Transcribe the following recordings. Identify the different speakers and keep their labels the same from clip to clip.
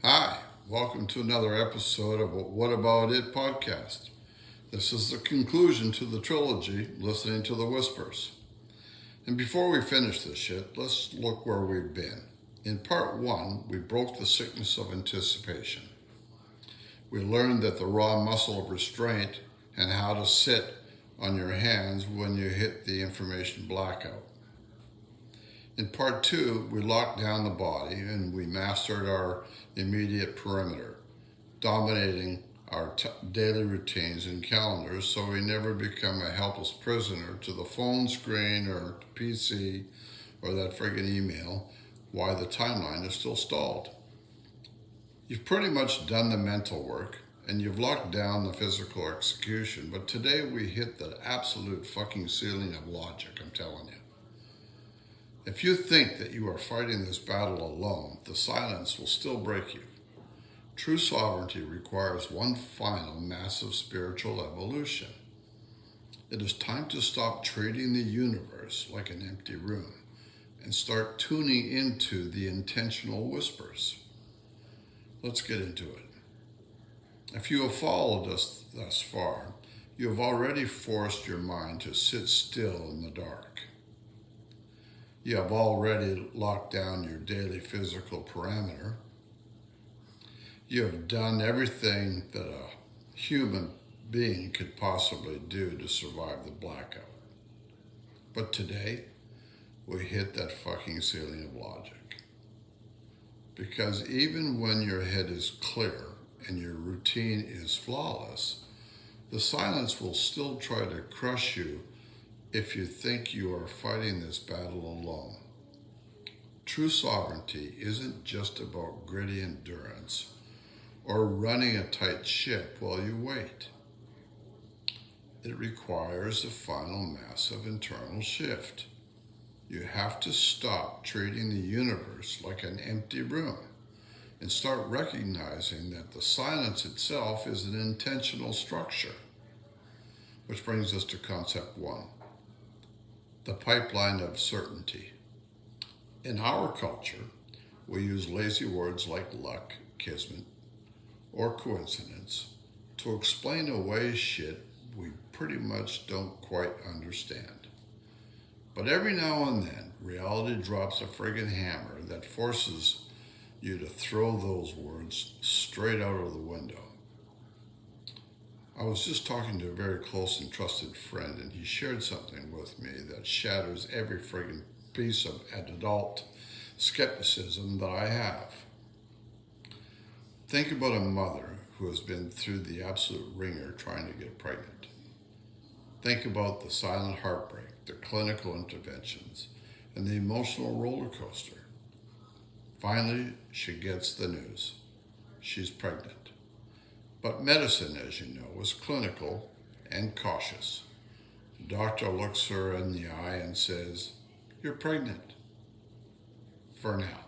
Speaker 1: Hi, welcome to another episode of What About It podcast. This is the conclusion to the trilogy, Listening to the Whispers. And before we finish this shit, let's look where we've been. In part one, we broke the sickness of anticipation. We learned that the raw muscle of restraint and how to sit on your hands when you hit the information blackout. In part two, we locked down the body and we mastered our immediate perimeter, dominating our daily routines and calendars so we never become a helpless prisoner to the phone screen or PC or that friggin' email while the timeline is still stalled. You've pretty much done the mental work and you've locked down the physical execution, but today we hit the absolute fucking ceiling of logic, I'm telling you. If you think that you are fighting this battle alone, the silence will still break you. True sovereignty requires one final massive spiritual evolution. It is time to stop treating the universe like an empty room and start tuning into the intentional whispers. Let's get into it. If you have followed us thus far, you have already forced your mind to sit still in the dark. You have already locked down your daily physical parameter. You have done everything that a human being could possibly do to survive the blackout. But today, we hit that fucking ceiling of logic. Because even when your head is clear and your routine is flawless, the silence will still try to crush you if you think you are fighting this battle alone. True sovereignty isn't just about gritty endurance or running a tight ship while you wait. It requires a final massive internal shift. You have to stop treating the universe like an empty room and start recognizing that the silence itself is an intentional structure. Which brings us to concept one. The pipeline of certainty. In our culture, we use lazy words like luck, kismet, or coincidence to explain away shit we pretty much don't quite understand. But every now and then, reality drops a friggin' hammer that forces you to throw those words straight out of the window. I was just talking to a very close and trusted friend, and he shared something with me that shatters every friggin' piece of adult skepticism that I have. Think about a mother who has been through the absolute ringer trying to get pregnant. Think about the silent heartbreak, the clinical interventions, and the emotional roller coaster. Finally, she gets the news. She's pregnant. But medicine, as you know, is clinical and cautious. The doctor looks her in the eye and says, "You're pregnant. For now."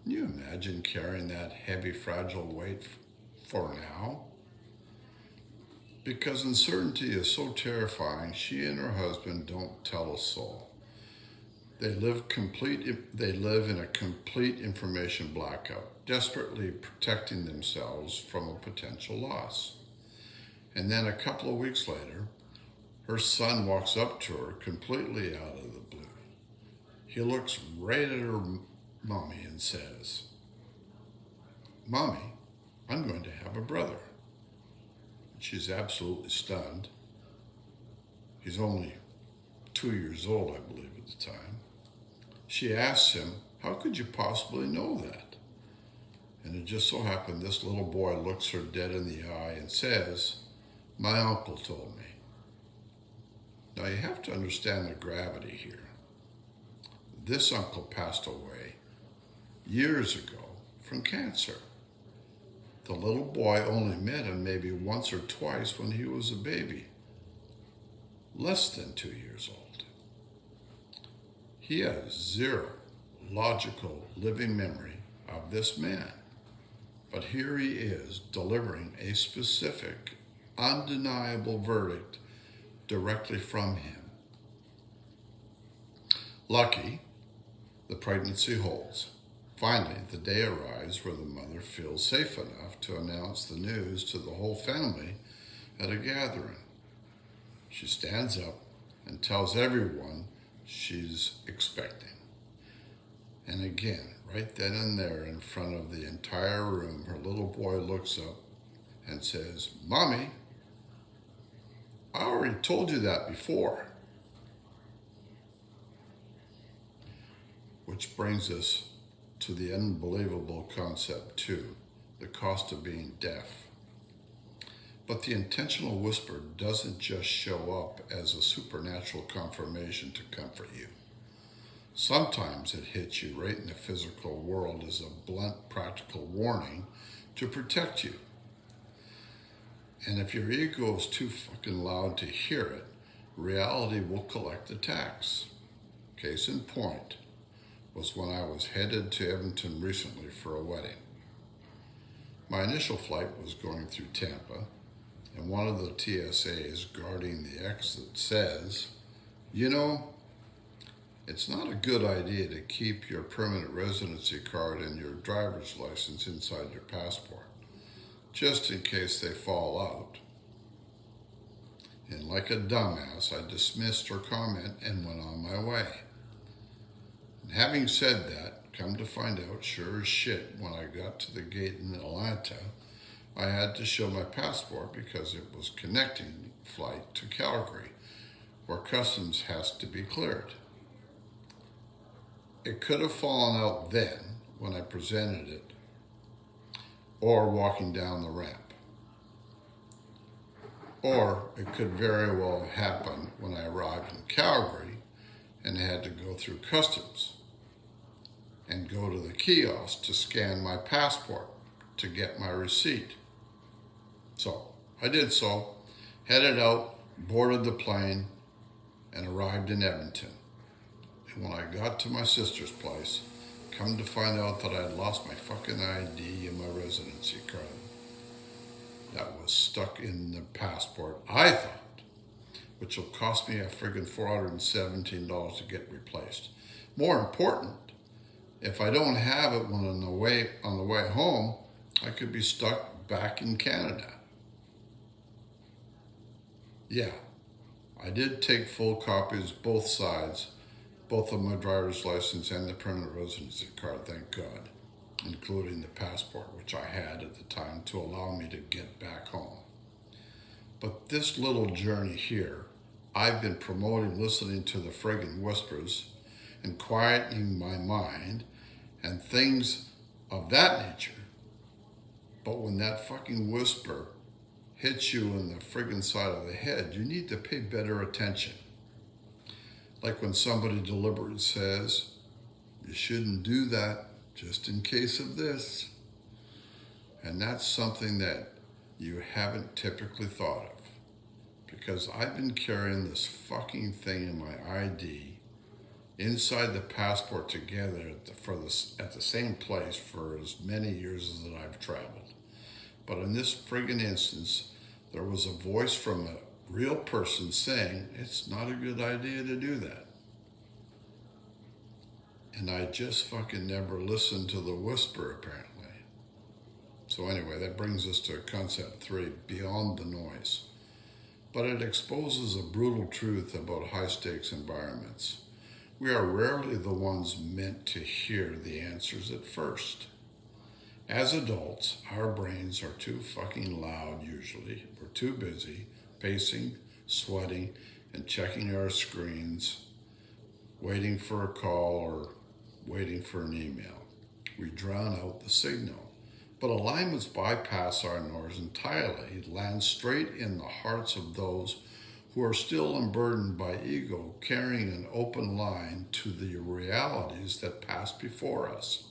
Speaker 1: Can you imagine carrying that heavy, fragile weight for now? Because uncertainty is so terrifying, she and her husband don't tell a soul. They live in a complete information blackout, desperately protecting themselves from a potential loss. And then a couple of weeks later, her son walks up to her completely out of the blue. He looks right at her mommy and says, "Mommy, I'm going to have a brother." She's absolutely stunned. He's only 2 years old, I believe, at the time. She asks him, "How could you possibly know that?" And it just so happened this little boy looks her dead in the eye and says, "My uncle told me." Now you have to understand the gravity here. This uncle passed away years ago from cancer. The little boy only met him maybe once or twice when he was a baby, less than 2 years old. He has zero logical living memory of this man. But here he is delivering a specific, undeniable verdict directly from him. Lucky, the pregnancy holds. Finally, the day arrives where the mother feels safe enough to announce the news to the whole family at a gathering. She stands up and tells everyone she's expecting. And again, right then and there in front of the entire room, her little boy looks up and says, "Mommy, I already told you that before." Which brings us to the unbelievable concept 2, the cost of being deaf. But the intentional whisper doesn't just show up as a supernatural confirmation to comfort you. Sometimes it hits you right in the physical world as a blunt, practical warning to protect you. And if your ego is too fucking loud to hear it, reality will collect the tax. Case in point was when I was headed to Edmonton recently for a wedding. My initial flight was going through Tampa, and one of the TSAs guarding the exit says, "You know, it's not a good idea to keep your permanent residency card and your driver's license inside your passport, just in case they fall out." And like a dumbass, I dismissed her comment and went on my way. And having said that, come to find out, sure as shit, when I got to the gate in Atlanta, I had to show my passport because it was connecting flight to Calgary, where customs has to be cleared. It could have fallen out then when I presented it, or walking down the ramp. Or it could very well happen when I arrived in Calgary and had to go through customs and go to the kiosk to scan my passport to get my receipt. So I did so, headed out, boarded the plane, and arrived in Edmonton. And when I got to my sister's place, come to find out that I had lost my fucking ID and my residency card that was stuck in the passport, I thought, which will cost me a friggin' $417 to get replaced. More important, if I don't have it when on the way home, I could be stuck back in Canada. Yeah, I did take full copies, both sides, both of my driver's license and the permanent residency card, thank God, including the passport, which I had at the time to allow me to get back home. But this little journey here, I've been promoting listening to the friggin' whispers and quieting my mind and things of that nature. But when that fucking whisper hits you in the friggin' side of the head, you need to pay better attention. Like when somebody deliberately says, "You shouldn't do that just in case of this." And that's something that you haven't typically thought of. Because I've been carrying this fucking thing in my ID inside the passport together at the same place for as many years as that I've traveled. But in this friggin' instance, there was a voice from a real person saying it's not a good idea to do that. And I just fucking never listened to the whisper, apparently. So anyway, that brings us to concept 3, beyond the noise. But it exposes a brutal truth about high-stakes environments. We are rarely the ones meant to hear the answers at first. As adults, our brains are too fucking loud usually. We're too busy pacing, sweating, and checking our screens, waiting for a call or waiting for an email. We drown out the signal. But alignments bypass our noise entirely, land straight in the hearts of those who are still unburdened by ego, carrying an open line to the realities that passed before us.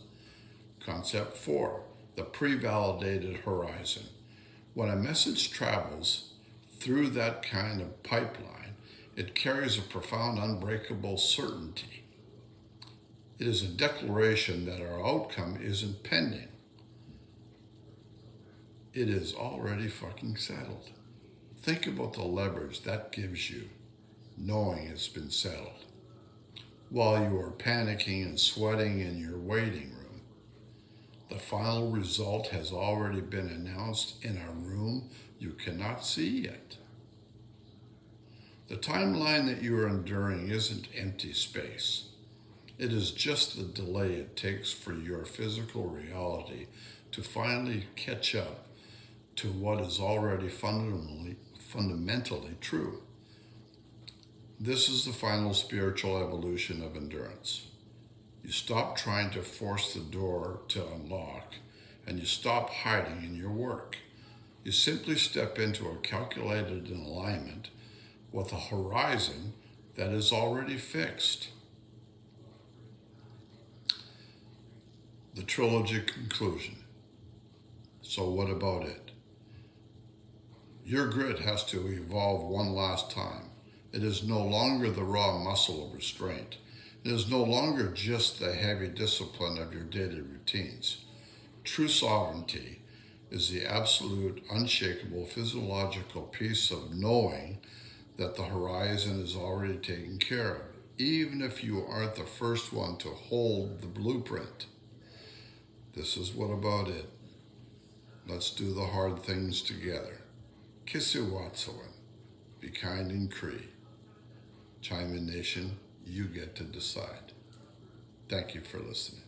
Speaker 1: Concept 4, the pre-validated horizon. When a message travels through that kind of pipeline, it carries a profound, unbreakable certainty. It is a declaration that our outcome isn't pending. It is already fucking settled. Think about the leverage that gives you, knowing it's been settled. While you are panicking and sweating in your waiting room, The final result has already been announced in a room you cannot see yet. The timeline that you are enduring isn't empty space. It is just the delay it takes for your physical reality to finally catch up to what is already fundamentally true. This is the final spiritual evolution of endurance. You stop trying to force the door to unlock, and you stop hiding in your work. You simply step into a calculated alignment with a horizon that is already fixed. The trilogy conclusion. So what about it? Your grit has to evolve one last time. It is no longer the raw muscle of restraint. It is no longer just the heavy discipline of your daily routines. True sovereignty is the absolute, unshakable physiological peace of knowing that the horizon is already taken care of, even if you aren't the first one to hold the blueprint. This is what about it. Let's do the hard things together. Kisêwâtisiwin. Be kind in Cree. Chime in Nation, you get to decide. Thank you for listening.